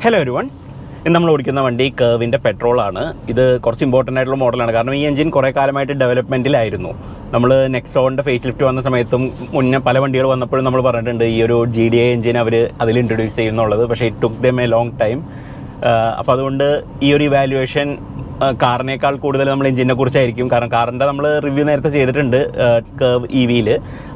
Hello everyone, ഇന്ന് നമ്മൾ ഓടിക്കുന്ന വണ്ടി കർവിൻ്റെ പെട്രോളാണ്. ഇത് കുറച്ച് ഇമ്പോർട്ടൻ്റ് ആയിട്ടുള്ള മോഡലാണ്. കാരണം ഈ എഞ്ചിൻ കുറേ കാലമായിട്ട് ഡെവലപ്മെൻറ്റിലായിരുന്നു. നമ്മൾ നെക്സോണിൻ്റെ ഫേസ് ലിഫ്റ്റ് വന്ന സമയത്തും മുന്നേ പല വണ്ടികൾ വന്നപ്പോഴും നമ്മൾ പറഞ്ഞിട്ടുണ്ട് ഈ ഒരു GDI എഞ്ചിൻ അവർ അതിൽ ഇൻട്രൊഡ്യൂസ് ചെയ്യുന്നുള്ളത്. പക്ഷേ it took them a long time. അപ്പോൾ അതുകൊണ്ട് ഈ ഒരു ഇവാലുവേഷൻ കാറിനേക്കാൾ കൂടുതൽ നമ്മൾ എഞ്ചിനെ കുറിച്ചായിരിക്കും. കാരണം കാറിൻ്റെ നമ്മൾ റിവ്യൂ നേരത്തെ ചെയ്തിട്ടുണ്ട് കർവ് EVയിൽ.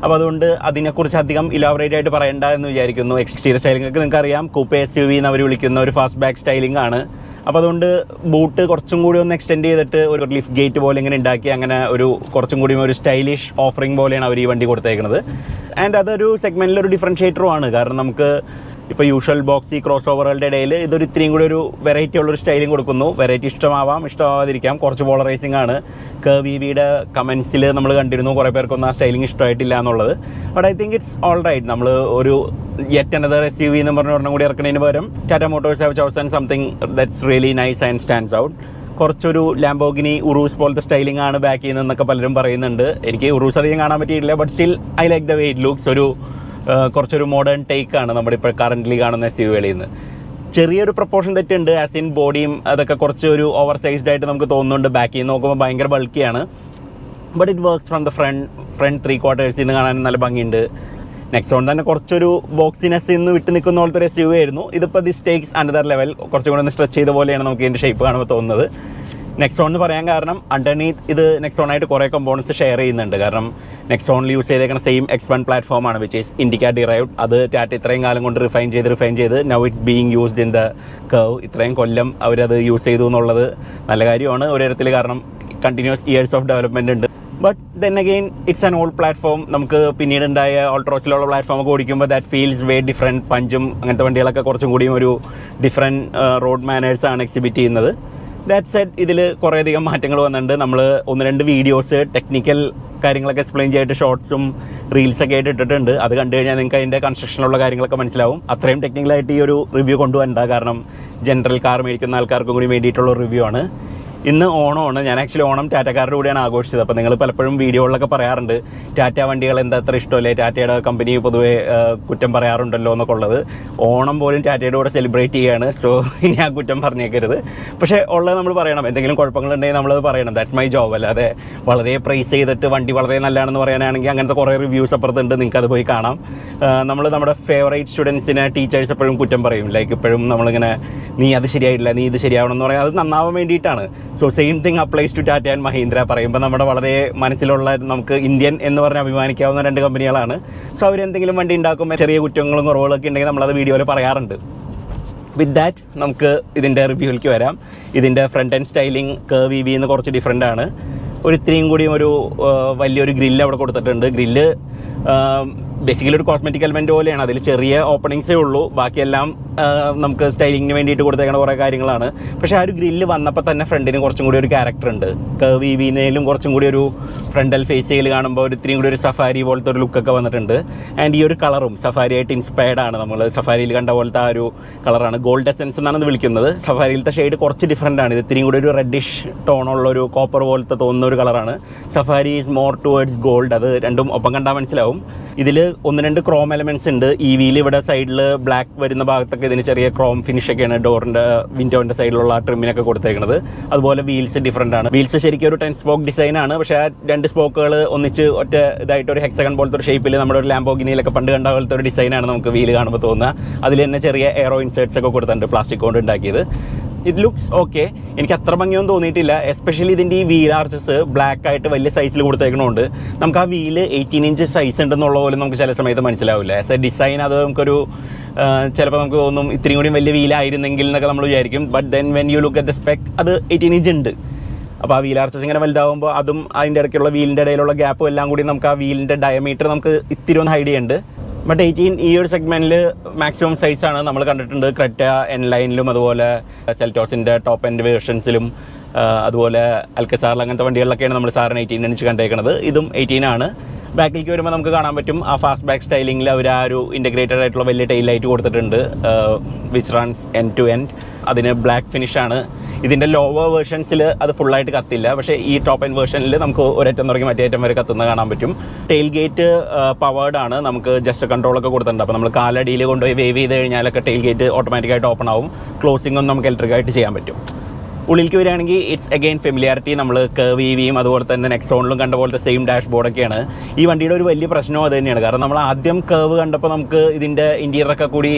അപ്പോൾ അതുകൊണ്ട് അതിനെക്കുറിച്ച് അധികം ഇലാബറേറ്റ് ആയിട്ട് പറയേണ്ട എന്ന് വിചാരിക്കുന്നു. എക്സ്റ്റീരിയർ സ്റ്റൈലിംഗ് ഒക്കെ നിങ്ങൾക്കറിയാം, കൂപ്പേ SUV എന്ന് അവർ വിളിക്കുന്ന ഒരു ഫാസ്റ്റ് ബാക്ക് സ്റ്റൈലിംഗ് ആണ്. അപ്പോൾ അതുകൊണ്ട് ബൂട്ട് കുറച്ചും കൂടി ഒന്ന് എക്സ്റ്റെൻഡ് ചെയ്തിട്ട് ഒരു ലിഫ്റ്റ് ഗേറ്റ് പോലെ ഇങ്ങനെ ഉണ്ടാക്കി അങ്ങനെ ഒരു കുറച്ചും കൂടി ഒരു സ്റ്റൈലിഷ് ഓഫറിംഗ് പോലെയാണ് അവർ ഈ വണ്ടി കൊടുത്തേക്കുന്നത്. ആൻഡ് അതൊരു സെഗ്മെൻറ്റിലൊരു ഡിഫറൻഷ്യേറ്ററും ആണ്. കാരണം നമുക്ക് ഇപ്പോൾ യൂഷ്വൽ ബോക്സി ക്രോസ് ഓവറുകളുടെ ഇടയിൽ ഇതൊരു ഇത്രയും കൂടി ഒരു വെറൈറ്റി ഉള്ളൊരു സ്റ്റൈലിംഗ് കൊടുക്കുന്നു. വെറൈറ്റി ഇഷ്ടമാവാം, ഇഷ്ടമാവാതിരിക്കാം. കുറച്ച് പോളറൈസിംഗ് ആണ്. കർവ് EVയുടെ കമൻസിൽ നമ്മൾ കണ്ടിരുന്നു കുറേ പേർക്കൊന്നും ആ സ്റ്റൈലിംഗ് ഇഷ്ടമായിട്ടില്ല എന്നുള്ളത്. But I think it's all right. നമ്മൾ ഒരു യെറ്റ് അനദർ SUV എന്ന് പറഞ്ഞ കൂടി ഇറക്കുന്നതിന് പകരം Tata Motors have chosen something that's really nice and stands out. കുറച്ചൊരു ലാംബോർഗിനി ഉറൂസ് പോലത്തെ സ്റ്റൈലിംഗ് ആണ് ബാക്കിൽ നിന്നൊക്കെ പലരും പറയുന്നുണ്ട്. എനിക്ക് ഉറൂസ് അധികം കാണാൻ പറ്റിയിട്ടില്ല. But still I like the way it looks. ഒരു കുറച്ചൊരു മോഡേൺ ടേക്കാണ് നമ്മുടെ ഇപ്പോൾ കറൻ്റ്ലി കാണുന്ന SUVകളിൽ നിന്ന്. ചെറിയൊരു പ്രപ്പോർഷൻ തെറ്റുണ്ട്. ആസ് ഇൻ ബോഡിയും അതൊക്കെ കുറച്ച് ഒരു ഓവർ സൈസ്ഡ് ആയിട്ട് നമുക്ക് തോന്നുന്നുണ്ട്. ബാക്കിൽ നിന്ന് നോക്കുമ്പോൾ ഭയങ്കര ബൾക്കിയാണ്. But it works from the front 3/4 നിന്ന് കാണാൻ നല്ല ഭംഗിയുണ്ട്. നെക്സോൺ തന്നെ കുറച്ചൊരു ബോക്സിനെസ് ഇന്ന് വിട്ട് നിൽക്കുന്ന പോലത്തെ ഒരു SUV ആയിരുന്നു. ഇതിപ്പോൾ ദിസ് ടേക്സ് അനദർ ലെവൽ. കുറച്ചും കൂടെ ഒന്ന് സ്ട്രെച്ച് ചെയ്ത പോലെയാണ് നമുക്ക് ഇതിൻ്റെ ഷേപ്പ് കാണുമ്പോൾ തോന്നുന്നത്. നെക്സോൺ എന്ന് പറയാൻ കാരണം അണ്ടർനീത്ത് ഇത് നെക്സോണായിട്ട് കുറേ കമ്പോണൻസ് ഷെയർ ചെയ്യുന്നുണ്ട്. കാരണം നെക്സോണിൽ യൂസ് ചെയ്തേക്കുന്ന സെയിം X1 പ്ലാറ്റ്ഫോമാണ്, വിച്ച് ഈസ് ഇൻഡിക്ക ഡിറൈവ്ഡ്. അത് ടാറ്റ ഇത്രയും കാലം കൊണ്ട് റിഫൈൻ ചെയ്ത് now it's being used in the curve. ഇത്രയും കൊല്ലം അവരത് യൂസ് ചെയ്തു എന്നുള്ളത് നല്ല കാര്യമാണ് ഒരു തരത്തിൽ. കാരണം കണ്ടിന്യൂസ് ഇയേഴ്സ് ഓഫ് ഡെവലപ്മെൻറ്റ് ഉണ്ട്. But then again it's an old platform. നമുക്ക് പിന്നീടുണ്ടായ ഓൾട്രോസിലുള്ള പ്ലാറ്റ്ഫോമൊക്കെ ഓടിക്കുമ്പോൾ ദാറ്റ് ഫീൽസ് വേ ഡിഫറെൻറ്റ്. പഞ്ചും അങ്ങനത്തെ വണ്ടികളൊക്കെ കുറച്ചും കൂടിയും ഒരു ഡിഫറെൻറ്റ് റോഡ് മാനേഴ്സാണ് എക്സിബിറ്റ് ചെയ്യുന്നത്. ദാറ്റ് സെഡ് ഇതിൽ കുറേയധികം മാറ്റങ്ങൾ വന്നിട്ടുണ്ട്. നമ്മൾ 1-2 വീഡിയോസ് ടെക്നിക്കൽ കാര്യങ്ങളൊക്കെ എക്സ്പ്ലെയിൻ ചെയ്തിട്ട് ഷോർട്സും റീൽസൊക്കെ ആയിട്ട് ഇട്ടിട്ടുണ്ട്. അത് കണ്ടു കഴിഞ്ഞാൽ നിങ്ങൾക്ക് അതിൻ്റെ കൺസ്ട്രക്ഷനിലുള്ള കാര്യങ്ങളൊക്കെ മനസ്സിലാവും. അത്രയും ടെക്നിക്കലായിട്ട് ഈ ഒരു റിവ്യൂ കൊണ്ടുവരണ്ട. കാരണം ജനറൽ കാർ മേടിക്കുന്ന ആൾക്കാർക്കും കൂടി വേണ്ടിയിട്ടുള്ള റിവ്യൂ ആണ്. ഇന്ന് ഓണമാണ്. ഞാൻ ആക്ച്വലി ഓണം ടാറ്റക്കാരുടെ കൂടെയാണ് ആഘോഷിച്ചത്. അപ്പോൾ നിങ്ങൾ പലപ്പോഴും വീഡിയോകളിലൊക്കെ പറയാറുണ്ട് ടാറ്റ വണ്ടികൾ എന്താ അത്ര ഇഷ്ടമല്ലേ, ടാറ്റയുടെ കമ്പനി പൊതുവേ കുറ്റം പറയാറുണ്ടല്ലോ എന്നൊക്കെ ഉള്ളത്. ഓണം പോലും ടാറ്റയുടെ കൂടെ സെലിബ്രേറ്റ് ചെയ്യുകയാണ്. സോ ഇനി ആ കുറ്റം പറഞ്ഞേക്കരുത്. പക്ഷേ ഉള്ളത് നമ്മൾ പറയണം. എന്തെങ്കിലും കുഴപ്പങ്ങളുണ്ടെങ്കിൽ നമ്മളത് പറയണം. That's my job. അല്ലാതെ വളരെ പ്രൈസ് ചെയ്തിട്ട് വണ്ടി വളരെ നല്ലതാണെന്ന് പറയാനാണെങ്കിൽ അങ്ങനത്തെ കുറേ റിവ്യൂസ് അപ്പുറത്തുണ്ട്. നിങ്ങൾക്കത് പോയി കാണാം. നമ്മൾ നമ്മുടെ ഫേവറേറ്റ് സ്റ്റുഡൻസിനെ ടീച്ചേഴ്സ് എപ്പോഴും കുറ്റം പറയും. ലൈക്ക് ഇപ്പോഴും നമ്മളിങ്ങനെ നീ അത് ശരിയായിട്ടില്ല, നീ ഇത് ശരിയാവണം എന്ന് പറയാം. അത് നന്നാവാൻ വേണ്ടിയിട്ടാണ്. So same thing applies to Tata and Mahindra. പറയുമ്പോൾ നമ്മുടെ വളരെ മനസ്സിലുള്ള നമുക്ക് ഇന്ത്യൻ എന്ന് പറഞ്ഞ് അഭിമാനിക്കാവുന്ന 2 കമ്പനികളാണ്. സോ അവരെന്തെങ്കിലും വണ്ടി ഉണ്ടാക്കുമ്പോൾ ചെറിയ കുറ്റങ്ങളും കുറവുകളൊക്കെ ഉണ്ടെങ്കിൽ നമ്മളത് വീഡിയോയിൽ പറയാറുണ്ട്. വിത്ത് ദാറ്റ് നമുക്ക് ഇതിൻ്റെ റിവ്യൂവിലേക്ക് വരാം. ഇതിൻ്റെ front and styling Curvv EV എന്ന് കുറച്ച് ഡിഫറെൻ്റ് ആണ്. ഇത്രയും കൂടിയും ഒരു വലിയൊരു ഗ്രില്ല് അവിടെ കൊടുത്തിട്ടുണ്ട്. ഗ്രില്ല് ബേസിക്കലി ഒരു കോസ്മെറ്റിക് എലമെൻറ്റ് പോലെയാണ്. അതിൽ ചെറിയ ഓപ്പണിങ്സേ ഉള്ളൂ. ബാക്കിയെല്ലാം നമുക്ക് സ്റ്റൈലിങ്ങിന് വേണ്ടിയിട്ട് കൊടുത്തേക്കുന്ന കുറേ കാര്യങ്ങളാണ്. പക്ഷേ ആ ഒരു ഗ്രില്ല് വന്നപ്പോൾ തന്നെ ഫ്രണ്ടിന് കുറച്ചും കൂടി ഒരു ക്യാരക്ടർ ഉണ്ട്. കർവ് EVയിലും കുറച്ചും കൂടി ഒരു ഫ്രണ്ടൽ ഫേസിൽ കാണുമ്പോൾ ഇത്രയും കൂടി ഒരു സഫാരി പോലത്തെ ഒരു ലുക്കൊക്കെ വന്നിട്ടുണ്ട്. ആൻഡ് ഈ ഒരു കളറും സഫാരിയായിട്ട് ഇൻസ്പയർഡ് ആണ്. നമ്മൾ സഫാരിയിൽ കണ്ട പോലത്തെ ആ ഒരു കളറാണ്. ഗോൾഡ് എസൻസ് എന്നാണ് ഇത് വിളിക്കുന്നത്. സഫാരിയിലത്തെ ഷെയ്ഡ് കുറച്ച് ഡിഫറൻ്റ് ആണ്. ഇത് ഇത്രയും കൂടി ഒരു റെഡിഷ് ടോണുള്ള ഒരു കോപ്പർ പോലത്തെ തോന്നുന്ന ഒരു കളറാണ്. Safari is more towards gold. അത് രണ്ടും ഒപ്പം കണ്ടാൽ മനസ്സിലാവും. ഇതിൽ 1-2 ക്രോം എലമെൻറ്റ്സ് ഉണ്ട്. EVയിൽ ഇവിടെ സൈഡിൽ ബ്ലാക്ക് വരുന്ന ഭാഗത്തൊക്കെ ഇതിന് ചെറിയ ക്രോം ഫിനിഷൊക്കെയാണ് ഡോറിൻ്റെ വിൻഡോൻ്റെ സൈഡിലുള്ള ആ ട്രിമ്മിനൊക്കെ കൊടുത്തേക്കുന്നത്. അതുപോലെ വീൽസ് ഡിഫറൻ്റ് ആണ്. വീൽസ് ശരിക്കും ഒരു 10 സ്പോക്ക് ഡിസൈനാണ്. പക്ഷേ ആ 2 സ്പോക്കുകൾ ഒന്നിച്ച് ഒറ്റ ഇതായിട്ട് ഒരു ഹെക്സഗൺ പോലത്തെ ഒരു ഷേപ്പിൽ നമ്മുടെ ഒരു ലാംബോർഗിനിയിലൊക്കെ പണ്ട് കണ്ട പോലത്തെ ഒരു ഡിസൈനാണ് നമുക്ക് വീല് കാണുമ്പോൾ തോന്നുക. അതിൽ തന്നെ ചെറിയ എയറോ ഇൻസേർട്സ് ഒക്കെ കൊടുത്തിട്ടുണ്ട്, പ്ലാസ്റ്റിക് കൊണ്ട് ഉണ്ടാക്കിയത്. It looks okay. എനിക്ക് അത്ര ഭംഗിയൊന്നും തോന്നിയിട്ടില്ല. എസ്പെഷ്യലി ഇതിൻ്റെ ഈ വീൽ ആർച്ചസ് ബ്ലാക്ക് ആയിട്ട് വലിയ സൈസിൽ കൊടുത്തേക്കണോണ്ട് നമുക്ക് ആ വീല് 18 ഇഞ്ച് സൈസ് ഉണ്ടെന്നുള്ള പോലും നമുക്ക് ചില സമയത്ത് മനസ്സിലാവില്ല. ആസ് എ ഡിസൈൻ അത് നമുക്കൊരു ചിലപ്പോൾ നമുക്ക് തോന്നും ഇത്രയും കൂടി വലിയ വീലായിരുന്നെങ്കിൽ എന്നൊക്കെ നമ്മൾ വിചാരിക്കും. But then when you look at the spec അത് 18 ഇഞ്ച് ഉണ്ട്. അപ്പോൾ ആ വീൽ ആർച്ചസ് ഇങ്ങനെ വലുതാവുമ്പോൾ അതും അതിൻ്റെ ഇടയ്ക്കുള്ള വീലിൻ്റെ ഇടയിലുള്ള ഗ്യാപ്പും എല്ലാം കൂടി നമുക്ക് ആ വീലിൻ്റെ ഡയമീറ്റർ നമുക്ക് ഇത്തിരി ഒന്ന് ഹൈഡ് ചെയ്യുന്നുണ്ട്. ബട്ട് 18 ഈ ഒരു സെഗ്മെൻറ്റിൽ മാക്സിമം സൈസാണ്. നമ്മൾ കണ്ടിട്ടുണ്ട് ക്രെറ്റ N-ലൈനിലും അതുപോലെ സെൽറ്റോസിൻ്റെ ടോപ്പ് എൻഡ് വേർഷൻസിലും അതുപോലെ അൽക്കസാറിൽ അങ്ങനത്തെ വണ്ടികളിലൊക്കെയാണ് നമ്മൾ സാറിന് 18 ഇഞ്ച് കണ്ടേക്കുന്നത്. ഇതും 18 ആണ്. ബാക്കിലേക്ക് വരുമ്പോൾ നമുക്ക് കാണാൻ പറ്റും ആ ഫാസ്റ്റ് ബാക്ക് സ്റ്റൈലിങ്ങിൽ അവർ ആ ഒരു ഇൻറ്റഗ്രേറ്റഡ് ആയിട്ടുള്ള വലിയ ടെയിൽ ലൈറ്റ് കൊടുത്തിട്ടുണ്ട്, which runs end to end. അതിന് ബ്ലാക്ക് ഫിനിഷാണ്. ഇതിൻ്റെ ലോവർ വേർഷൻസിൽ അത് ഫുള്ളായിട്ട് കത്തില്ല, പക്ഷേ ഈ ടോപ്പ് എൻഡ് വേർഷനിൽ നമുക്ക് ഒരറ്റം തുടങ്ങി മറ്റേ അറ്റം വരെ കത്തുന്നത് കാണാൻ പറ്റും. ടെയിൽ ഗേറ്റ് പവേർഡ് ആണ്, നമുക്ക് ജസ്റ്റ് കൺട്രോളൊക്കെ കൊടുത്തിട്ടുണ്ട്. അപ്പോൾ നമ്മൾ കാലടിയിൽ കൊണ്ടുപോയി വേവ് ചെയ്ത് കഴിഞ്ഞാലൊക്കെ ടെയിൽ ഗേറ്റ് ഓട്ടോമാറ്റിക്കായിട്ട് ഓപ്പൺ ആവും. ക്ലോസിംഗും നമുക്ക് ഇലക്ട്രിക്കായിട്ട് ചെയ്യാൻ പറ്റും. ഉള്ളിലേക്ക് വരികയാണെങ്കിൽ ഇറ്റ്സ് അഗെയിൻ ഫെമിലിയാരിറ്റി. നമ്മൾ കർവ് ഇവിയും അതുപോലെ തന്നെ നെക്സോണിലും കണ്ട പോലത്തെ സെയിം ഡാഷ് ബോർഡൊക്കെയാണ്. ഈ വണ്ടിയുടെ ഒരു വലിയ പ്രശ്നവും അത് തന്നെയാണ്. കാരണം നമ്മൾ ആദ്യം കർവ് കണ്ടപ്പോൾ നമുക്ക് ഇതിൻ്റെ ഇൻറ്റീരിയറൊക്കെ കൂടി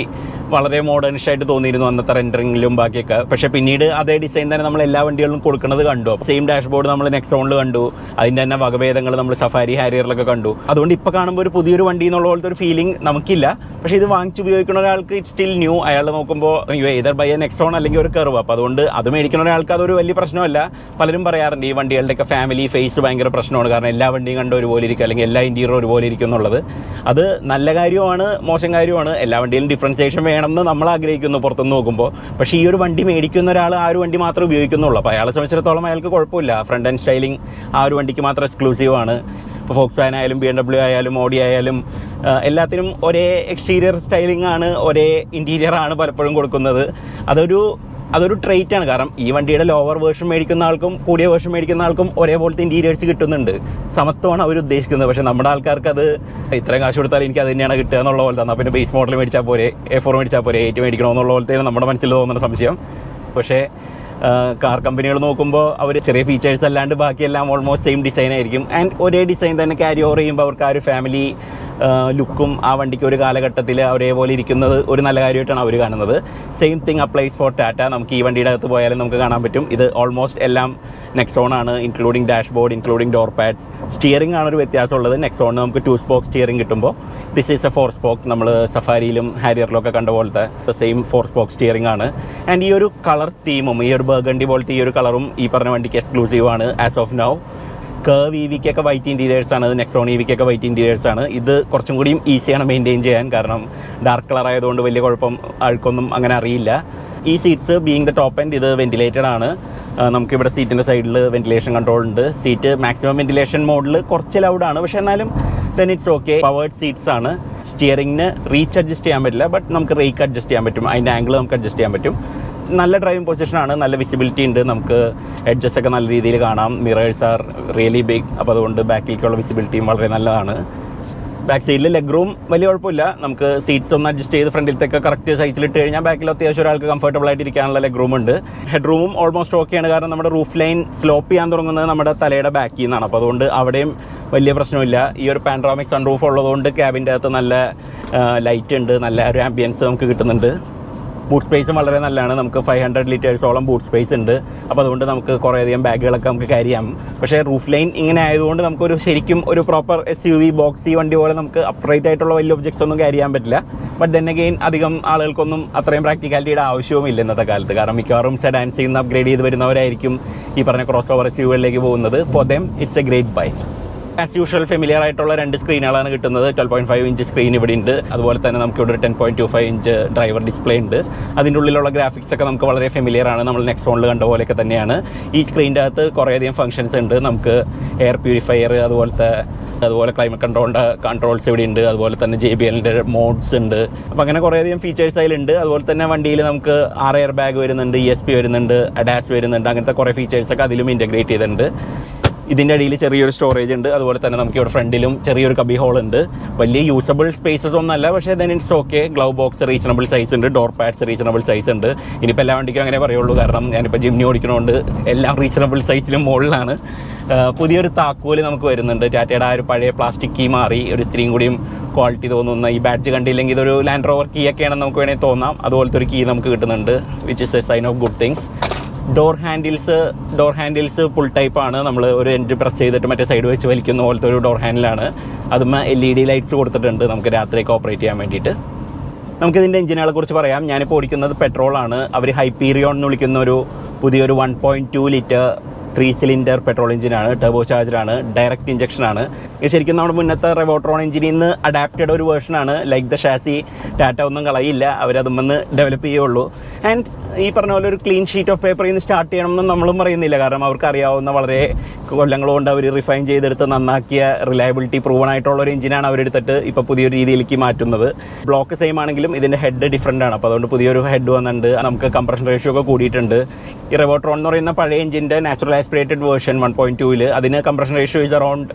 വളരെ മോഡേണിഷായിട്ട് തോന്നിയിരുന്നു അന്നത്തെ റെൻഡറിങ്ങിലും ബാക്കിയൊക്കെ. പക്ഷേ പിന്നീട് അതേ ഡിസൈൻ തന്നെ നമ്മൾ എല്ലാ വണ്ടികളിലും കൊടുക്കുന്നത് കണ്ടു. സെയിം ഡാഷ് ബോർഡ് നമ്മൾ നെക്സോണിൽ കണ്ടു, അതിൻ്റെ തന്നെ വകഭേദങ്ങൾ നമ്മൾ സഫാരി ഹാരിയറിലൊക്കെ കണ്ടു. അതുകൊണ്ട് ഇപ്പോൾ കാണുമ്പോൾ ഒരു പുതിയൊരു വണ്ടി എന്നുള്ള പോലത്തെ ഒരു ഫീലിംഗ് നമുക്കില്ല. പക്ഷേ ഇത് വാങ്ങിച്ച് ഉപയോഗിക്കുന്ന ഒരാൾക്ക് ഇറ്റ് സ്റ്റിൽ ന്യൂ. അയാൾ നോക്കുമ്പോൾ ഏതർ ബൈ എ നെക്സോൺ അല്ലെങ്കിൽ ഒരു കർവ്. അപ്പോൾ അതുകൊണ്ട് അത് മേടിക്കുന്ന ഒരാൾക്ക് അതൊരു വലിയ പ്രശ്നമല്ല. പലരും പറയാറുണ്ട് ഈ വണ്ടികളുടെയൊക്കെ ഫാമിലി ഫേസ് ഭയങ്കര പ്രശ്നമാണ്, കാരണം എല്ലാ വണ്ടിയും കണ്ടും ഒരുപോലെ ഇരിക്കും അല്ലെങ്കിൽ എല്ലാ ഇൻറ്റീരിയറും ഒരുപോലെ ഇരിക്കും എന്നുള്ളത്. അത് നല്ല കാര്യമാണ്, മോശം കാര്യമാണ്. എല്ലാ വണ്ടിയിലും ഡിഫറൻസിയേഷൻ വേണമെന്ന് നമ്മൾ ആഗ്രഹിക്കുന്നു പുറത്തുനിന്ന് നോക്കുമ്പോൾ. പക്ഷേ ഈ ഒരു വണ്ടി മേടിക്കുന്ന ഒരാൾ ആ ഒരു വണ്ടി മാത്രമേ ഉപയോഗിക്കുന്നുള്ളൂ. അപ്പോൾ അയാളെ സംബന്ധിച്ചിടത്തോളം അയാൾക്ക് കുഴപ്പമില്ല. ഫ്രണ്ട് ആൻഡ് സ്റ്റൈലിംഗ് ആ ഒരു വണ്ടിക്ക് മാത്രം എക്സ്ക്ലൂസീവ് ആണ്. ഇപ്പോൾ ഫോക്സ്വാഗൻ ആയാലും BMW ആയാലും ഓഡി ആയാലും എല്ലാത്തിനും ഒരേ എക്സ്റ്റീരിയർ സ്റ്റൈലിംഗ് ആണ്, ഒരേ ഇൻറ്റീരിയറാണ് പലപ്പോഴും കൊടുക്കുന്നത്. അതൊരു ട്രെയിറ്റ് ആണ്. കാരണം ഈ വണ്ടിയുടെ ലോവർ വേർഷൻ മേടിക്കുന്ന ആൾക്കും കൂടിയ വേർഷൻ മേടിക്കുന്ന ആൾക്കും ഒരേപോലത്തെ ഇൻറ്റീരിയേഴ്സ് കിട്ടുന്നുണ്ട്. സമത്വമാണ് അവർ ഉദ്ദേശിക്കുന്നത്. പക്ഷേ നമ്മുടെ ആൾക്കാർക്ക് അത് ഇത്രയും കാശ് കൊടുത്താൽ എനിക്ക് അത് തന്നെയാണ് കിട്ടുക എന്നുള്ള പോലെ തന്നെ. പിന്നെ ബേസ് മോഡൽ മേടിച്ചാൽ പോരെ, A4 മേടിച്ചാൽ പോരെ, 8 മേടിക്കണമെന്നുള്ള പോലത്തെയാണ് നമ്മുടെ മനസ്സിൽ തോന്നുന്ന സംശയം. പക്ഷേ കാർ കമ്പനികൾ നോക്കുമ്പോൾ അവർ ചെറിയ ഫീച്ചേഴ്സ് അല്ലാണ്ട് ബാക്കിയെല്ലാം ഓൾമോസ്റ്റ് സെയിം ഡിസൈൻ ആയിരിക്കും. ആൻഡ് ഒരേ ഡിസൈൻ തന്നെ ക്യാരി ഓവർ ചെയ്യുമ്പോൾ അവർക്ക് ആ ഒരു ഫാമിലി ലുക്കും ആ വണ്ടിക്ക് ഒരു കാലഘട്ടത്തിൽ ഒരേപോലെ ഇരിക്കുന്നത് ഒരു നല്ല കാര്യമായിട്ടാണ് അവർ കാണുന്നത്. Same thing applies for Tata. നമുക്ക് ഈ വണ്ടിയുടെ അകത്ത് പോയാലും നമുക്ക് കാണാൻ പറ്റും ഇത് ഓൾമോസ്റ്റ് എല്ലാം നെക്സോൺ ആണ്, including dashboard, including door pads. Steering ആണ് ഒരു വ്യത്യാസമുള്ളത്. നെക്സോണിന് നമുക്ക് 2 സ്പോക്ക് സ്റ്റിയറിംഗ് കിട്ടുമ്പോൾ ദിസ് ഈസ് എ 4 സ്പോക്ക്. നമ്മൾ സഫാരിയിലും ഹാരിയറിലും ഒക്കെ കണ്ട പോലത്തെ സെയിം 4 സ്പോക്ക് സ്റ്റിയറിംഗ് ആണ്. ആൻഡ് ഈ ഒരു കളർ തീമും ഈ ഒരു ബർഗണ്ടി പോലത്തെ ഈ ഒരു കളറും ഈ പറഞ്ഞ വണ്ടിക്ക് എക്സ്ക്ലൂസീവ് ആണ് ആസ് ഓഫ് നൗ. കർവ് EVക്കൊക്കെ വൈറ്റ് ഇൻറ്റീരിയേഴ്സാണ്, നെക്സോൺ EVക്കൊക്കെ വൈറ്റ് ഇൻറ്റീരിയേഴ്സാണ്. ഇത് കുറച്ചും കൂടിയും ഈസിയാണ് മെയിൻറ്റെയിൻ ചെയ്യാൻ, കാരണം ഡാർക്ക് കളർ ആയതുകൊണ്ട് വലിയ കുഴപ്പം അഴുക്കൊന്നും അങ്ങനെ അറിയില്ല. ഈ seats being the top end ഇത് വെൻറ്റിലേറ്റഡ് ആണ്. നമുക്കിവിടെ സീറ്റിൻ്റെ സൈഡിൽ വെൻറ്റിലേഷൻ കൺട്രോൾ ഉണ്ട്. സീറ്റ് മാക്സിമം വെൻറ്റിലേഷൻ മോഡിൽ കുറച്ച് ലൗഡാണ്, പക്ഷേ എന്നാലും then it's okay. Powered seats ആണ്. സ്റ്റിയറിംഗിന് റീച്ച് അഡ്ജസ്റ്റ് ചെയ്യാൻ പറ്റില്ല, ബട്ട് നമുക്ക് റേക്ക് അഡ്ജസ്റ്റ് ചെയ്യാൻ പറ്റും. അതിൻ്റെ ആംഗിൾ നമുക്ക് അഡ്ജസ്റ്റ് ചെയ്യാൻ പറ്റും. നല്ല ഡ്രൈവിംഗ് പൊസിഷനാണ്, നല്ല വിസിബിലിറ്റി ഉണ്ട്. നമുക്ക് എഡ്ജസ് ഒക്കെ നല്ല രീതിയിൽ കാണാം. മിറേഴ്സ് ആർ റിയലി ബിഗ്, അപ്പോൾ അതുകൊണ്ട് ബാക്കിലേക്കുള്ള വിസിബിലിറ്റിയും വളരെ നല്ലതാണ്. ബാക്ക് സൈഡിൽ ലെഗ് റൂം വലിയ കുഴപ്പമില്ല. നമുക്ക് സീറ്റ്സ് ഒന്ന് അഡ്ജസ്റ്റ് ചെയ്ത് ഫ്രണ്ടിലത്തേക്ക് കറക്റ്റ് സൈസിലിട്ട് കഴിഞ്ഞാൽ ബാക്കിൽ അത്യാവശ്യം ഒരാൾക്ക് കംഫർട്ടബിൾ ആയിട്ട് ഇരിക്കാനുള്ള ലെഗ് റൂം ഉണ്ട്. ഹെഡ് റൂമും ഓൾമോസ്റ്റ് ഓക്കെയാണ്, കാരണം നമ്മുടെ റൂഫ് ലൈൻ സ്ലോപ്പ് ചെയ്യാൻ തുടങ്ങുന്നത് നമ്മുടെ തലയുടെ ബാക്കിൽ നിന്നാണ്. അപ്പോൾ അതുകൊണ്ട് അവിടെയും വലിയ പ്രശ്നമില്ല. ഈ ഒരു പാൻഡ്രോമിക് സൺറൂഫ് ഉള്ളതുകൊണ്ട് ക്യാബിൻ്റെ അകത്ത് നല്ല ലൈറ്റ് ഉണ്ട്, നല്ല ഒരു ആംബിയൻസ് നമുക്ക് കിട്ടുന്നുണ്ട്. ബൂട്ട് സ്പേസും വളരെ നല്ലതാണ്. നമുക്ക് 500 ലിറ്റേഴ്സോളം ബൂട്ട് സ്പേസ് ഉണ്ട്. അപ്പോൾ അതുകൊണ്ട് നമുക്ക് കുറേയധികം ബാഗുകളൊക്കെ നമുക്ക് ക്യാരി ചെയ്യാം. പക്ഷേ റൂഫ് ലൈൻ ഇങ്ങനെ ആയതുകൊണ്ട് നമുക്കൊരു ശരിക്കും ഒരു പ്രോപ്പർ SUV ബോക്സി വണ്ടി പോലെ നമുക്ക് അപ്രൈറ്റ് ആയിട്ടുള്ള വലിയ ഒബ്ജക്ട്സ് ഒന്നും ക്യാരി ചെയ്യാൻ പറ്റില്ല. ബട്ട് ദെൻ അഗെയിൻ അധികം ആളുകൾക്കൊന്നും അത്രയും പ്രാക്ടിക്കാലിറ്റിയുടെ ആവശ്യവുമില്ല ഇന്നത്തെ കാലത്ത്. കാരണം മിക്കവാറും സെഡാൻസിൽ നിന്ന് അപ്ഗ്രേഡ് ചെയ്ത് വരുന്നവരായിരിക്കും ഈ പറഞ്ഞ ക്രോസ് ഓവർ SUVകളിലേക്ക് പോകുന്നത്. For them it's a great buy. As usual familiar ആയിട്ടുള്ള 2 സ്ക്രീനുകളാണ് കിട്ടുന്നത്. 12.5 ഇഞ്ച് സ്ക്രീൻ ഇവിടെ ഉണ്ട്. അതുപോലെ തന്നെ നമുക്ക് ഇവിടെ ഒരു 10.25 ഇഞ്ച് ഡ്രൈവർ ഡിസ്പ്ലേ ഉണ്ട്. അതിൻ്റെ ഉള്ളിലുള്ള ഗ്രാഫിക്സ് ഒക്കെ നമുക്ക് വളരെ ഫെമിലിയർ ആണ്. നമ്മൾ നെക്സോണിൽ കണ്ട പോലെയൊക്കെ തന്നെയാണ്. ഈ സ്ക്രീനിൻ്റെ അകത്ത് കുറേയധികം ഫംഗ്ഷൻസ് ഉണ്ട്. നമുക്ക് എയർ പ്യൂരിഫയർ, അതുപോലെ ക്ലൈമറ്റ് കൺട്രോൾസ് ഇവിടെ ഉണ്ട്. അതുപോലെ തന്നെ JBLൻ്റെ മോഡ്സ് ഉണ്ട്. അപ്പോൾ അങ്ങനെ കുറേയധികം ഫീച്ചേഴ്സ് അതിലുണ്ട്. അതുപോലെ തന്നെ വണ്ടിയിൽ നമുക്ക് 6 എയർ ബാഗ് വരുന്നുണ്ട്, ESP വരുന്നുണ്ട്, ADAS വരുന്നുണ്ട്. അങ്ങനത്തെ കുറേ ഫീച്ചേഴ്സൊക്കെ അതിലും ഇൻറ്റഗ്രേറ്റ് ചെയ്തിട്ടുണ്ട്. ഇതിൻ്റെ അടിയിൽ ചെറിയൊരു സ്റ്റോറേജ് ഉണ്ട്. അതുപോലെ തന്നെ നമുക്ക് ഇവിടെ ഫ്രണ്ടിലും ചെറിയൊരു കബി ഹോൾ ഉണ്ട്. വലിയ യൂസബിൾ സ്പേസസ് ഒന്നല്ല, പക്ഷേ then it's okay. Glove box reasonable size ഉണ്ട്, ഡോർ പാഡ്സ് റീസണബിൾ സൈസ് ഉണ്ട്. ഇനിയിപ്പോൾ എല്ലാ വണ്ടിക്കും അങ്ങനെ പറയുള്ളൂ, കാരണം ഞാനിപ്പോൾ ജിമ്നി ഓടിക്കണോണ്ട് എല്ലാം റീസണബിൾ സൈസിലും മുകളിലാണ്. പുതിയൊരു താക്കോല് നമുക്ക് വരുന്നുണ്ട്. ടാറ്റയുടെ ആ ഒരു പഴയ പ്ലാസ്റ്റിക് കീ മാറി ഒരു ഇത്രയും കൂടിയും ക്വാളിറ്റി തോന്നുന്ന, ഈ ബാഡ്ജ് കണ്ടില്ലെങ്കിൽ ഇതൊരു ലാൻഡ് റോവർ കീ ഒക്കെയാണെന്ന് നമുക്ക് വേണമെങ്കിൽ തോന്നാം. അതുപോലത്തെ ഒരു കീ നമുക്ക് കിട്ടുന്നുണ്ട്, which is a sign of good things. Door handles full ടൈപ്പാണ്. നമ്മൾ ഒരു എൻഡ് പ്രസ് ചെയ്തിട്ട് മറ്റേ സൈഡ് വെച്ച് വലിക്കുന്ന പോലത്തെ ഒരു ഡോർ ഹാൻഡിലാണ്. അതും LED ലൈറ്റ്സ് കൊടുത്തിട്ടുണ്ട് നമുക്ക് രാത്രിയൊക്കെ ഓപ്പറേറ്റ് ചെയ്യാൻ വേണ്ടിയിട്ട്. നമുക്കിതിൻ്റെ എഞ്ചിനുകളെ കുറിച്ച് പറയാം. ഞാനിപ്പോൾ ഓടിക്കുന്നത് പെട്രോളാണ്. അവർ ഹൈപ്പീരിയോൺ എന്ന് വിളിക്കുന്ന ഒരു പുതിയൊരു 1.2 ലിറ്റർ 3 സിലിണ്ടർ പെട്രോൾ എഞ്ചിനാണ്, ടർബോ ചാർജറാണ്, ഡയറക്റ്റ് ഇഞ്ചക്ഷനാണ്. ഇത് ശരിക്കും നമ്മുടെ മുന്നത്തെ റെവോട്രോൺ എഞ്ചിനിൽ നിന്ന് അഡാപ്റ്റഡ് ഒരു വേർഷനാണ്. ലൈക്ക് ദ ഷാസി ടാറ്റ ഒന്നും കളയില്ല, അവരതുമെന്ന് ഡെവലപ്പ് ചെയ്യുള്ളൂ. ആൻഡ് ഈ പറഞ്ഞ പോലെ ഒരു ക്ലീൻ ഷീറ്റ് ഓഫ് പേപ്പറിൽ നിന്ന് സ്റ്റാർട്ട് ചെയ്യണമെന്ന് നമ്മളും പറയുന്നില്ല. കാരണം അവർക്ക് അറിയാവുന്ന വളരെ കൊല്ലങ്ങൾ കൊണ്ട് അവർ റിഫൈൻ ചെയ്തെടുത്ത് നന്നാക്കിയ റിലയബിലിറ്റി പ്രൂവൺ ആയിട്ടുള്ള ഒരു എഞ്ചിനാണ് അവരെടുത്തിട്ട് ഇപ്പോൾ പുതിയൊരു രീതിയിലേക്ക് മാറ്റുന്നത്. ബ്ലോക്ക് സെയിം ആണെങ്കിലും ഇതിൻ്റെ ഹെഡ് ഡിഫറൻ്റ് ആണ്. അപ്പോൾ അതുകൊണ്ട് പുതിയൊരു ഹെഡ് വന്നിട്ടുണ്ട്. നമുക്ക് കംപ്രഷൻ റേഷ്യോ ഒക്കെ കൂടിയിട്ടുണ്ട്. ഈ റെവോട്രോൺ എന്ന് പറയുന്ന പഴയ എഞ്ചിൻ്റെ നാച്ചുറൽ ആസ്പിറേറ്റഡ് വേർഷൻ 1.2 അതിന് കംപ്രഷൻ റേഷ്യോ ഈസ് അറൗണ്ട്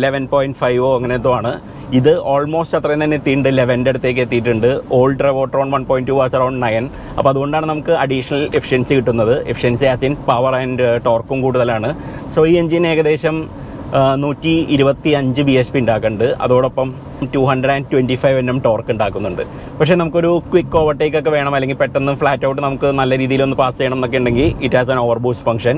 11.5 അങ്ങനെ എന്തോ ആണ്. ഇത് ഓൾമോസ്റ്റ് അത്രയും തന്നെ എത്തിയിട്ടുണ്ട്, 11 അടുത്തേക്ക് എത്തിയിട്ടുണ്ട്. Old Revotron 1.2 was around 9. അപ്പോൾ അതുകൊണ്ടാണ് നമുക്ക് അഡീഷണൽ എഫിഷ്യൻസി കിട്ടുന്നത്. Efficiency as in power and ടോർക്കും കൂടുതലാണ്. സോ ഈ എഞ്ചിൻ ഏകദേശം 125 BHP ഉണ്ടാക്കുന്നുണ്ട്. അതോടൊപ്പം 225 Nm ടോർക്ക് ഉണ്ടാക്കുന്നുണ്ട്. പക്ഷേ നമുക്കൊരു ക്വിക്ക് ഓവർടേക്ക് ഒക്കെ വേണം, അല്ലെങ്കിൽ പെട്ടെന്ന് ഫ്ലാറ്റ് ഔട്ട് നമുക്ക് നല്ല രീതിയിലൊന്ന് പാസ് ചെയ്യണം എന്നൊക്കെ ഉണ്ടെങ്കിൽ it has an over boost function.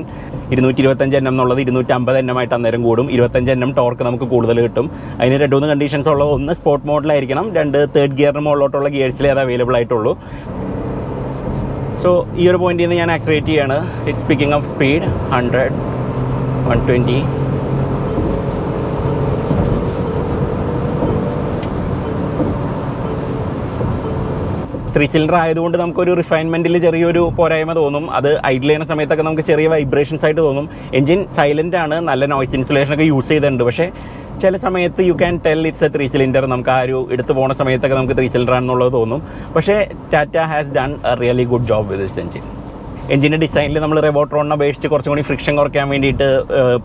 225 Nm എന്നുള്ളത് 250 Nm ആയിട്ട് അന്നേരം കൂടും. 25 Nm ടോർക്ക് നമുക്ക് കൂടുതൽ കിട്ടും. അതിന് 2-3 കണ്ടീഷൻസ് ഉള്ളത്. ഒന്ന് സ്പോർട്ട് മോഡലായിരിക്കണം, 2 തേർഡ് ഗിയറിന് മുകളിലോട്ടുള്ള ഗിയേഴ്സിലേ അത് അവൈലബിൾ ആയിട്ടുള്ളൂ. സോ ഈ ഒരു പോയിന്റിൽ നിന്ന് ഞാൻ ആക്സിലേറ്റ് ചെയ്യാണ്. It's picking up speed 100, 120. Three cylinder ആയതുകൊണ്ട് നമുക്കൊരു റിഫൈൻമെൻറ്റിൽ ചെറിയൊരു പോരായ്മ തോന്നും. അത് ഐഡിൽ ചെയ്യുന്ന സമയത്തൊക്കെ നമുക്ക് ചെറിയ വൈബ്രേഷൻസ് ആയിട്ട് തോന്നും. എഞ്ചിൻ സൈലൻ്റ് ആണ്, നല്ല നോയ്സ് ഇൻസുലേഷനൊക്കെ യൂസ് ചെയ്തിട്ടുണ്ട്. പക്ഷേ ചില സമയത്ത് you can tell it's A 3 cylinder. നമുക്ക് ആ ഒരു എടുത്ത് പോകുന്ന സമയത്തൊക്കെ നമുക്ക് 3 സിലിണ്ടർ ആണെന്നുള്ളത് തോന്നും. പക്ഷേ Tata has done A really good job with this engine. എഞ്ചിൻ്റെ ഡിസൈനിൽ നമ്മൾ റെവോട്രോണിനെ അപേക്ഷിച്ച് കുറച്ചും കൂടി ഫ്രിക്ഷൻ കുറയ്ക്കാൻ വേണ്ടിയിട്ട്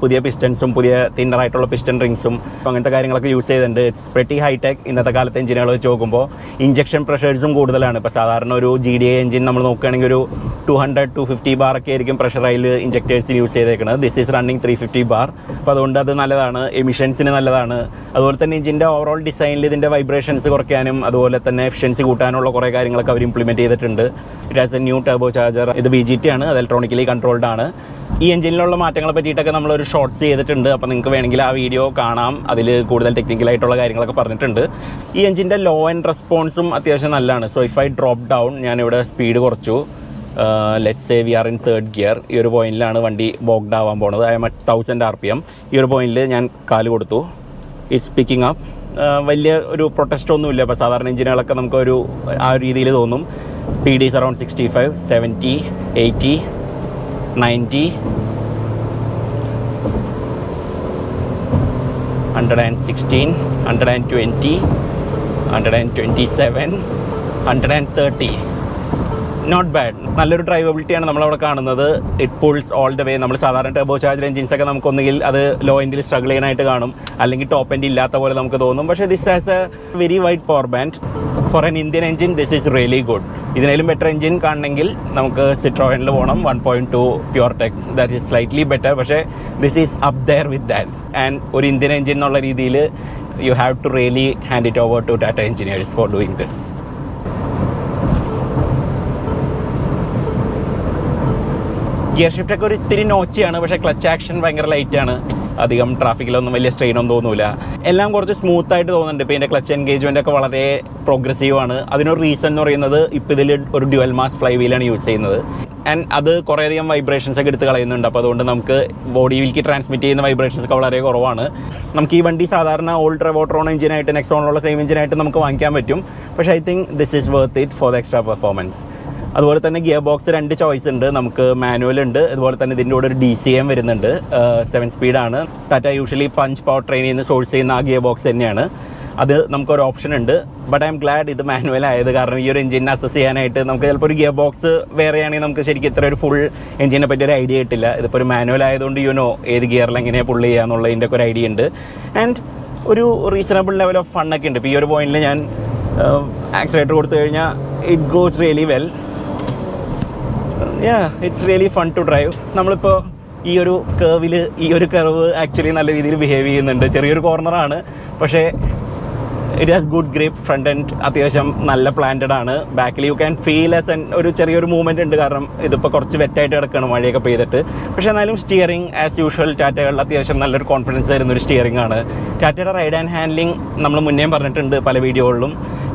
പുതിയ പിസ്റ്റൻസും പുതിയ തിന്നറായിട്ടുള്ള പിസ്റ്റൺ റിങ്സും അങ്ങനത്തെ കാര്യങ്ങളൊക്കെ യൂസ് ചെയ്തിട്ടുണ്ട്. It's pretty high tech. ഇന്നത്തെ കാലത്തെ എഞ്ചിനുകൾ വെച്ച് നോക്കുമ്പോൾ ഇഞ്ചക്ഷൻ പ്രഷേഴ്സും കൂടുതലാണ്. ഇപ്പോൾ സാധാരണ ഒരു GDA എഞ്ചിൻ നമ്മൾ നോക്കുകയാണെങ്കിൽ ഒരു 200-250 ബാർ ഒക്കെ ആയിരിക്കും പ്രഷർ അതിൽ ഇഞ്ചക്ടേഴ്സിൽ യൂസ് ചെയ്തേക്കുന്നത്. This is running 350 bar. അപ്പോൾ അതുകൊണ്ട് അത് നല്ലതാണ്, എമിഷൻസിന് നല്ലതാണ്. അതുപോലെ തന്നെ എഞ്ചിൻ്റെ ഓവറോൾ ഡിസൈനിൽ ഇതിൻ്റെ വൈബ്രേഷൻസ് കുറയ്ക്കാനും അതുപോലെ തന്നെ എഫിഷ്യൻസി കൂട്ടാനുള്ള കുറേ കാര്യങ്ങളൊക്കെ അവർ ഇംപ്ലിമെൻറ്റ് ചെയ്തിട്ടുണ്ട്. It has A new turbo charger. ഇത് BGT ആണ്, അത് ഇലക്ട്രോണിക്കലി കൺട്രോൾഡ് ആണ്. ഈ എഞ്ചിനിലുള്ള മാറ്റങ്ങളെ പറ്റിയിട്ടൊക്കെ നമ്മളൊരു ഷോർട്ട്സ് ചെയ്തിട്ടുണ്ട്. അപ്പോൾ നിങ്ങൾക്ക് വേണമെങ്കിൽ ആ വീഡിയോ കാണാം. അതിൽ കൂടുതൽ ടെക്നിക്കലായിട്ടുള്ള കാര്യങ്ങളൊക്കെ പറഞ്ഞിട്ടുണ്ട്. ഈ എഞ്ചിൻ്റെ ലോ ആൻഡ് റെസ്പോൺസും അത്യാവശ്യം നല്ലതാണ്. So if I drop down, ഞാനിവിടെ സ്പീഡ് കുറച്ചു. Let's say we are in third gear. ഈ ഒരു പോയിന്റിലാണ് വണ്ടി ബോക്ഡ് ആവാൻ പോകുന്നത്. I'm at 1000 RPM. ഈ ഒരു പോയിന്റിൽ ഞാൻ കാല് കൊടുത്തു. It's picking up. വലിയ ഒരു പ്രൊട്ടസ്റ്റ് ഒന്നുമില്ല. അപ്പോൾ സാധാരണ എഞ്ചിനുകളൊക്കെ നമുക്കൊരു ആ ഒരു രീതിയിൽ തോന്നും. Speed is around 65, 70, 80, 90, 116, 120, 127, 130. Not bad. നല്ലൊരു ഡ്രൈവബിലിറ്റിയാണ് നമ്മളവിടെ കാണുന്നത്. It pulls all the way. നമ്മൾ സാധാരണ ടർബോ ചാർജർ എഞ്ചിൻസൊക്കെ നമുക്കൊന്നുകിൽ അത് ലോ എൻഡിൽ സ്ട്രഗിൾ ചെയ്യാനായിട്ട് കാണും, അല്ലെങ്കിൽ ടോപ്പ് എൻഡ് ഇല്ലാത്ത പോലെ നമുക്ക് തോന്നും. പക്ഷേ this has a very wide power band. For an Indian engine this is really good. ഇതിനേലും ബെറ്റർ എഞ്ചിൻ കാണണമെങ്കിൽ നമുക്ക് സിട്രോയനിൽ പോകണം. 1.2 pure tech, that is slightly better. പക്ഷേ this is up there with that. And ഒരു ഇന്ത്യൻ എഞ്ചിൻ എന്നുള്ള രീതിയിൽ you have to really hand it over to Tata engineers for doing this. Gear ഷിഫ്റ്റൊക്കെ ഒരു ഇത്തിരി നോച്ചിയാണ്, പക്ഷേ ക്ലച്ച് ആക്ഷൻ ഭയങ്കര ലൈറ്റാണ്. അധികം ട്രാഫിക്കിലൊന്നും വലിയ സ്ട്രെയിനൊന്നും തോന്നൂല. എല്ലാം കുറച്ച് സ്മൂത്തായിട്ട് തോന്നുന്നുണ്ട്. ഇപ്പോൾ ഇതിൻ്റെ ക്ലച്ച് എൻഗേജ്മെൻ്റ് ഒക്കെ വളരെ പ്രോഗ്രസീവാണ്. അതിനൊരു റീസൺ എന്ന് പറയുന്നത് ഇപ്പോൾ ഇതിൽ ഒരു ഡ്യുവൽ മാസ് ഫ്ലൈ വീലാണ് യൂസ് ചെയ്യുന്നത്. ആൻഡ് അത് കുറേയധികം വൈബ്രേഷൻസ് ഒക്കെ എടുത്ത് കളയുന്നുണ്ട്. അപ്പോൾ അതുകൊണ്ട് നമുക്ക് ബോഡിയിലേക്ക് ട്രാൻസ്മിറ്റ് ചെയ്യുന്ന വൈബ്രേഷൻസ് ഒക്കെ വളരെ കുറവാണ്. നമുക്ക് ഈ വണ്ടി സാധാരണ ഓൾഡ് റെവോട്രോൺ എഞ്ചിനായിട്ട് നെക്സോണിലുള്ള സെയിം എഞ്ചിനായിട്ട് നമുക്ക് വാങ്ങിക്കാൻ പറ്റും. പക്ഷേ I think this is worth it for the extra performance. അതുപോലെ തന്നെ ഗിയർ ബോക്സ് 2 ചോയ്സ് ഉണ്ട്. നമുക്ക് മാനുവൽ ഉണ്ട്, അതുപോലെ തന്നെ ഇതിൻ്റെ കൂടെ ഒരു DCM വരുന്നുണ്ട്. 7 സ്പീഡാണ്. ടാറ്റ യൂഷ്വലി പഞ്ച് പവർ ട്രെയിനിൽ നിന്ന് സോഴ്സ് ചെയ്യുന്ന ആ ഗിയർ ബോക്സ് തന്നെയാണ്. അത് നമുക്കൊരു ഓപ്ഷൻ ഉണ്ട്. ബട്ട് ഐ എം ഗ്ലാഡ് ഇത് മാനുവൽ ആയത്. കാരണം ഈ ഒരു എഞ്ചിനെ അസസ് ചെയ്യാനായിട്ട് നമുക്ക് ചിലപ്പോൾ ഒരു ഗിയർ ബോക്സ് വേറെയാണെങ്കിൽ നമുക്ക് ശരിക്കും ഇത്ര ഒരു ഫുൾ എഞ്ചിനെ പറ്റി ഒരു ഐഡിയ കിട്ടില്ല. ഇതിപ്പോൾ ഒരു മാനുവൽ ആയതുകൊണ്ട് ഏത് ഗിയറിൽ എങ്ങനെയാണ് പുള്ള് ചെയ്യുക എന്നുള്ളതിൻ്റെ ഒക്കെ ഒരു ഐഡിയ ഉണ്ട്. ആൻഡ് ഒരു റീസണബിൾ ലെവൽ ഓഫ് ഫണ്ണൊക്കെ ഉണ്ട്. ഇപ്പോൾ ഈ ഒരു പോയിന്റിൽ ഞാൻ ആക്സിലേറ്റർ കൊടുത്തു കഴിഞ്ഞാൽ it goes really well. It's really fun to drive. നമ്മളിപ്പോൾ ഈ ഒരു കർവ് ആക്ച്വലി നല്ല രീതിയിൽ ബിഹേവ് ചെയ്യുന്നുണ്ട്. ചെറിയൊരു കോർണറാണ്, പക്ഷേ it has good grip. Front end അത്യാവശ്യം നല്ല പ്ലാന്റഡ് ആണ്. ബാക്കിൽ യു ക്യാൻ ഫീൽ ആസ് ഒരു ചെറിയൊരു മൂവ്മെൻറ്റ് ഉണ്ട്. കാരണം ഇതിപ്പോൾ കുറച്ച് വെറ്റായിട്ട് കിടക്കുകയാണ് മഴയൊക്കെ പെയ്തിട്ട്. പക്ഷേ എന്നാലും സ്റ്റിയറിംഗ് ആസ് യൂഷ്വൽ ടാറ്റകളിൽ അത്യാവശ്യം നല്ലൊരു കോൺഫിഡൻസ് തരുന്നൊരു സ്റ്റിയറിംഗ് ആണ്. ടാറ്റയുടെ റൈഡ് ആൻഡ് ഹാൻഡ്ലിംഗ് നമ്മൾ മുന്നേ പറഞ്ഞിട്ടുണ്ട് പല വീഡിയോകളിലും.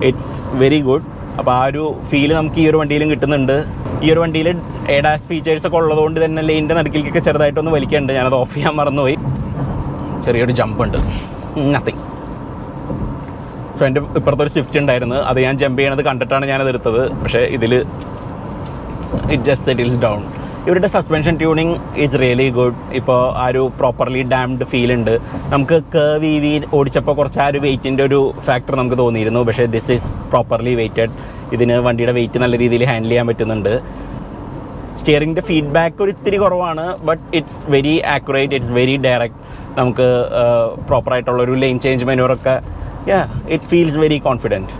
It's very good. അപ്പോൾ ആ ഒരു ഫീല് നമുക്ക് ഈ ഒരു വണ്ടിയിലും കിട്ടുന്നുണ്ട്. ഈ ഒരു വണ്ടിയിൽ ADAS ഫീച്ചേഴ്സൊക്കെ ഉള്ളതുകൊണ്ട് തന്നെ ലെയിൻ്റെ നടുക്കിലേക്കൊക്കെ ചെറുതായിട്ടൊന്ന് വലിക്കുന്നുണ്ട്. ഞാനത് ഓഫ് ചെയ്യാൻ മറന്നുപോയി. ചെറിയൊരു ജമ്പ് ഉണ്ട്, നത്തിങ്. സോ എൻ്റെ ഇപ്പുറത്തൊരു സ്വിഫ്റ്റ് ഉണ്ടായിരുന്നു, അത് ഞാൻ ജമ്പ് ചെയ്യണത് കണ്ടിട്ടാണ് ഞാനത് എടുത്തത്. പക്ഷേ ഇതിൽ ഇറ്റ് ജസ്റ്റ് സെറ്റിൽസ് ഡൗൺ. ഇവരുടെ suspension tuning is really good. ഇപ്പോൾ ആ ഒരു പ്രോപ്പർലി ഡാംഡ് ഫീൽ ഉണ്ട്. നമുക്ക് കർവ് EV ഓടിച്ചപ്പോൾ കുറച്ച് ആ ഒരു വെയിറ്റിൻ്റെ ഒരു ഫാക്ടർ നമുക്ക് തോന്നിയിരുന്നു. പക്ഷേ ദിസ് ഈസ് പ്രോപ്പർലി വെയ്റ്റഡ്. ഇതിന് വണ്ടിയുടെ വെയിറ്റ് നല്ല രീതിയിൽ ഹാൻഡിൽ ചെയ്യാൻ പറ്റുന്നുണ്ട്. സ്റ്റിയറിങ്ങിൻ്റെ ഫീഡ്ബാക്ക് ഒരു ഇത്തിരി കുറവാണ്, but it's very accurate, it's very direct. നമുക്ക് പ്രോപ്പറായിട്ടുള്ളൊരു ലെയിൻ ചേഞ്ച് മെനൂറൊക്കെ ഇറ്റ് ഫീൽസ് വെരി കോൺഫിഡൻറ്റ്.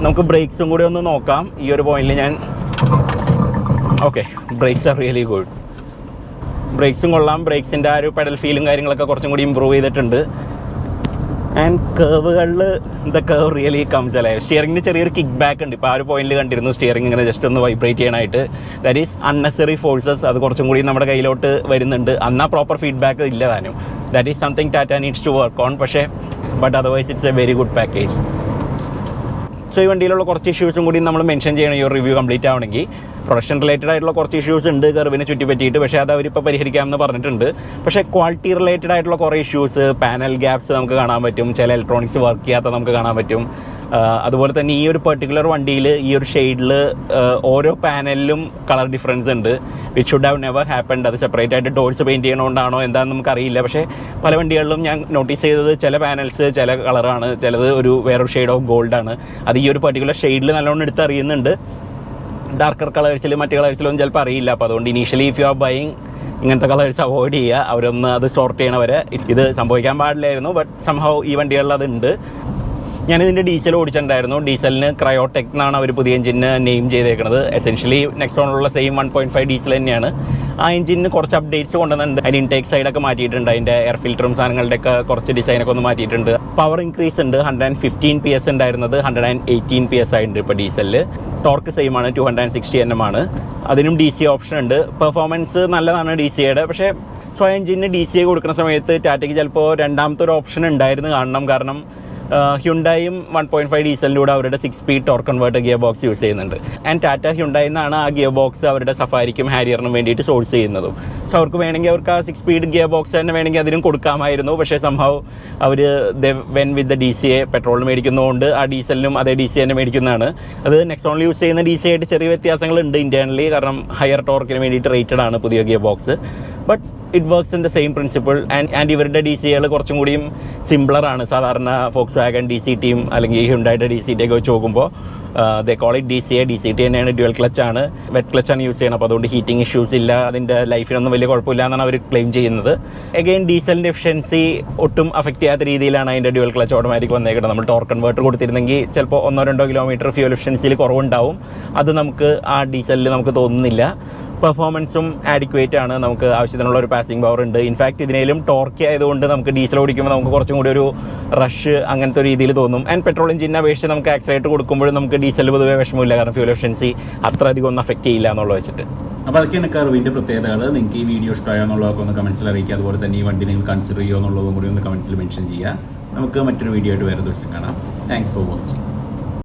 നമുക്ക് ബ്രേക്സും കൂടി ഒന്ന് നോക്കാം. ഈ ഒരു പോയിന്റിൽ ഞാൻ okay, brakes are really good. ബ്രേക്സും കൊള്ളാം. ബ്രേക്സിൻ്റെ ആ ഒരു പെഡൽ ഫീലും കാര്യങ്ങളൊക്കെ കുറച്ചും കൂടി ഇമ്പ്രൂവ് ചെയ്തിട്ടുണ്ട്. ആൻഡ് കർവുകളിൽ the curve really comes alive. സ്റ്റിയറിങ്ങിന് ചെറിയൊരു കിക്ക് ബാക്ക് ഉണ്ട്. ഇപ്പോൾ ആ ഒരു പോയിന്റിൽ കണ്ടിരുന്നു സ്റ്റിയറിംഗ് ഇങ്ങനെ ജസ്റ്റ് ഒന്ന് വൈബ്രേറ്റ് ചെയ്യാനായിട്ട്. That is unnecessary forces. അത് കുറച്ചും കൂടി നമ്മുടെ കയ്യിലോട്ട് വരുന്നുണ്ട്. അന്നാ പ്രോപ്പർ ഫീഡ്ബാക്ക് ഇല്ല താനും. That is something Tata needs to work on. പക്ഷേ but otherwise it's a very good package. So ഈ വണ്ടിയിലുള്ള കുറച്ച് ഇഷ്യൂസും കൂടി നമ്മൾ മെൻഷൻ ചെയ്യണം ഈ ഒരു റിവ്യൂ കംപ്ലീറ്റ് ആവണമെങ്കിൽ. പ്രൊഡക്ഷൻ റിലേറ്റഡ് ആയിട്ടുള്ള കുറച്ച് ഇഷ്യൂസ് ഉണ്ട് കർവിനെ ചുറ്റിപ്പറ്റിയിട്ട്. പക്ഷേ അത് അവരിപ്പോൾ പരിഹരിക്കാമെന്ന് പറഞ്ഞിട്ടുണ്ട്. പക്ഷേ ക്വാളിറ്റി റിലേറ്റഡ് ആയിട്ടുള്ള കുറേ ഇഷ്യൂസ്, പാനൽ ഗ്യാപ്സ് നമുക്ക് കാണാൻ പറ്റും. ചില ഇലക്ട്രോണിക്സ് വർക്ക് ചെയ്യാത്ത നമുക്ക് കാണാൻ പറ്റും. അതുപോലെ തന്നെ ഈ ഒരു പെർട്ടിക്കുലർ വണ്ടിയിൽ ഈ ഒരു ഷെയ്ഡിൽ ഓരോ പാനലിലും കളർ ഡിഫറൻസ് ഉണ്ട്. Which should have never happened. അത് സെപ്പറേറ്റ് ആയിട്ട് ഡോർസ് പെയിൻറ്റ് ചെയ്യണോണ്ടാണോ എന്താണെന്ന് നമുക്കറിയില്ല. പക്ഷേ പല വണ്ടികളിലും ഞാൻ നോട്ടീസ് ചെയ്തത് ചില പാനൽസ് ചില കളറാണ്, ചിലത് ഒരു വേറൊരു ഷെയ്ഡ് ഓഫ് ഗോൾഡാണ്. അത് ഈ ഒരു പെർട്ടിക്കുലർ ഷെയ്ഡിൽ നല്ലോണം എടുത്ത് അറിയുന്നുണ്ട്. ഡാർക്കർ കളേഴ്സിലും മറ്റ് കളേഴ്സിലൊന്നും ചിലപ്പോൾ അറിയില്ല. അപ്പോൾ അതുകൊണ്ട് initially if you are buying ഇങ്ങനത്തെ കളേഴ്സ് അവോയ്ഡ് ചെയ്യുക. അവരൊന്ന് അത് സോർട്ട് ചെയ്യണവരെ. ഇത് സംഭവിക്കാൻ പാടില്ലായിരുന്നു, ബട്ട് സംഹൗ ഈ വണ്ടികളിൽ അതുണ്ട്. ഞാനിതിൻ്റെ ഡീസൽ ഓടിച്ചിട്ടുണ്ടായിരുന്നു. ഡീസലിന് ക്രയോടെക് എന്നാണ് അവർ പുതിയ എഞ്ചിന് നെയിം ചെയ്തേക്കുന്നത്. എസെൻഷ്യലി നെക്സോണിലുള്ള സെയിം 1.5 ഡീസൽ തന്നെയാണ്. ആ എഞ്ചിന് കുറച്ച് അപ്ഡേറ്റ്സ് കൊണ്ടുവന്നിട്ടുണ്ട്. അതിൻ്റെ ഇൻടേക്ക് സൈഡൊക്കെ മാറ്റിയിട്ടുണ്ട്. അതിൻ്റെ എയർ ഫിൽറ്ററും സാധനങ്ങളുടെയൊക്കെ കുറച്ച് ഡിസൈനൊക്കെ ഒന്ന് മാറ്റിയിട്ടുണ്ട്. പവർ ഇൻക്രീസ് ഉണ്ട്. 115 PS ഉണ്ടായിരുന്നത് 118 PS ആയിട്ടുണ്ട് ഇപ്പോൾ ഡീസലിൽ. ടോർക്ക് സെയിം ആണ്, 260 Nm ആണ്. അതിനും DC ഓപ്ഷൻ ഉണ്ട്. പെർഫോമൻസ് നല്ലതാണ് DCയുടെ. പക്ഷേ സ്വയം എഞ്ചിന് DCA കൊടുക്കുന്ന സമയത്ത് ടാറ്റയ്ക്ക് ചിലപ്പോൾ രണ്ടാമത്തെ ഒരു ഓപ്ഷൻ ഉണ്ടായിരുന്നു കാണണം. കാരണം ഹ്യുണ്ടായും 1.5 ഡീസലിൻ്റെ കൂടെ അവരുടെ 6 speed torque converter gear box use ചെയ്യുന്നുണ്ട്. ആൻഡ് ടാറ്റ ഹ്യുണ്ടായിൽ നിന്നാണ് ആ ഗിയർ ബോക്സ് അവരുടെ സഫാരിക്കും ഹാരിയറിനും വേണ്ടിയിട്ട് സോഴ്സ് ചെയ്യുന്നതും. സോ അവർക്ക് വേണമെങ്കിൽ അവർക്ക് ആ 6 സ്പീഡ് ഗിയർ ബോക്സ് തന്നെ വേണമെങ്കിൽ അതിനും കൊടുക്കാമായിരുന്നു. പക്ഷേ സംഭവം അവർ വെൻ വിത്ത് ദ DCA പെട്രോളിന് മേടിക്കുന്നതുകൊണ്ട് ആ ഡീസലിനും അതേ DCA തന്നെ മേടിക്കുന്നതാണ്. അത് നെക്സോണിൽ യൂസ് ചെയ്യുന്ന DCA ആയിട്ട് ചെറിയ വ്യത്യാസങ്ങളുണ്ട് ഇൻറ്റേർണലി. കാരണം ഹയർ ടോർക്കിന് വേണ്ടിയിട്ട് റേറ്റഡ് ആണ് പുതിയ gear box. But it works in the same principle. And ഇവരുടെ DCAകൾ കുറച്ചും കൂടിയും സിംപ്ലറാണ്. സാധാരണ ഫോക്സ് വാഗൺ DCT അല്ലെങ്കിൽ ഹ്യുണ്ടായുടെ DCT ഒക്കെ വെച്ച് നോക്കുമ്പോൾ ദേ കോൾ ഇറ്റ് DCA. DCT തന്നെയാണ്, ഡ്യുവൽ ക്ലച്ചാണ്, വെറ്റ് ക്ലച്ചാണ് യൂസ് ചെയ്യണം. അപ്പോൾ അതുകൊണ്ട് ഹീറ്റിംഗ് ഇഷ്യൂസ് ഇല്ല, അതിൻ്റെ ലൈഫിനൊന്നും വലിയ കുഴപ്പമില്ല എന്നാണ് അവർ ക്ലെയിം ചെയ്യുന്നത്. എഗെയിൻ ഡീസലിൻ്റെ എഫിഷ്യൻസി ഒട്ടും അഫക്റ്റ് ചെയ്യാത്ത രീതിയിലാണ് അതിൻ്റെ ഡ്യുവൽ ക്ലച്ച് ഓട്ടോമാറ്റിക് വന്നേക്കുന്നത്. നമ്മൾ ടോർക്ക് കൺവേർട്ടർ കൊടുത്തിരുന്നെങ്കിൽ ചിലപ്പോൾ 1-2 കിലോമീറ്റർ ഫ്യൂൽ എഫിഷ്യൻസിയിൽ കുറവുണ്ടാവും. അത് നമുക്ക് ആ ഡീസലിൽ നമുക്ക് തോന്നുന്നില്ല. പെർഫോമൻസും ആഡിക്വേറ്റ് ആണ്. നമുക്ക് ആവശ്യത്തിനുള്ള ഒരു പാസിംഗ് പവർ ഉണ്ട്. ഇൻഫാക്ട് ഇതിനേലും ടോർക്ക് ആയതുകൊണ്ട് നമുക്ക് ഡീസൽ ഓടിക്കുമ്പോൾ നമുക്ക് കുറച്ചും കൂടി ഒരു റഷ് അങ്ങനത്തെ ഒരു രീതിയിൽ തോന്നും. ആൻഡ് പെട്രോൾ എഞ്ചിനെ അപേക്ഷിച്ച് നമുക്ക് ആക്സിലേറ്റർ കൊടുക്കുമ്പോഴും നമുക്ക് ഡീസൽ പൊതുവെ വിഷമമില്ല. കാരണം ഫ്യൂൽ എഫിഷ്യൻസി അത്ര അധികം ഒന്നും അഫക്റ്റ് ചെയ്യില്ല എന്നുള്ളത് വെച്ചിട്ട്. അപ്പോൾ അതൊക്കെയാണ് കർവിൻ്റെ പ്രത്യേകതകൾ. നിങ്ങൾക്ക് ഈ വീഡിയോ ഇഷ്ടമായോ എന്നുള്ളതൊക്കെ ഒന്ന് കമൻസിൽ അറിയിക്കുക. അതുപോലെ തന്നെ ഈ വണ്ടി നിങ്ങൾ കൺസിഡർ ചെയ്യുമോ എന്നുള്ളതും കൂടി ഒന്ന് കമൻസിൽ മെൻഷൻ ചെയ്യുക. നമുക്ക് മറ്റൊരു വീഡിയോ ആയിട്ട് വേറെ ദിവസം കാണാം. Thanks for watching.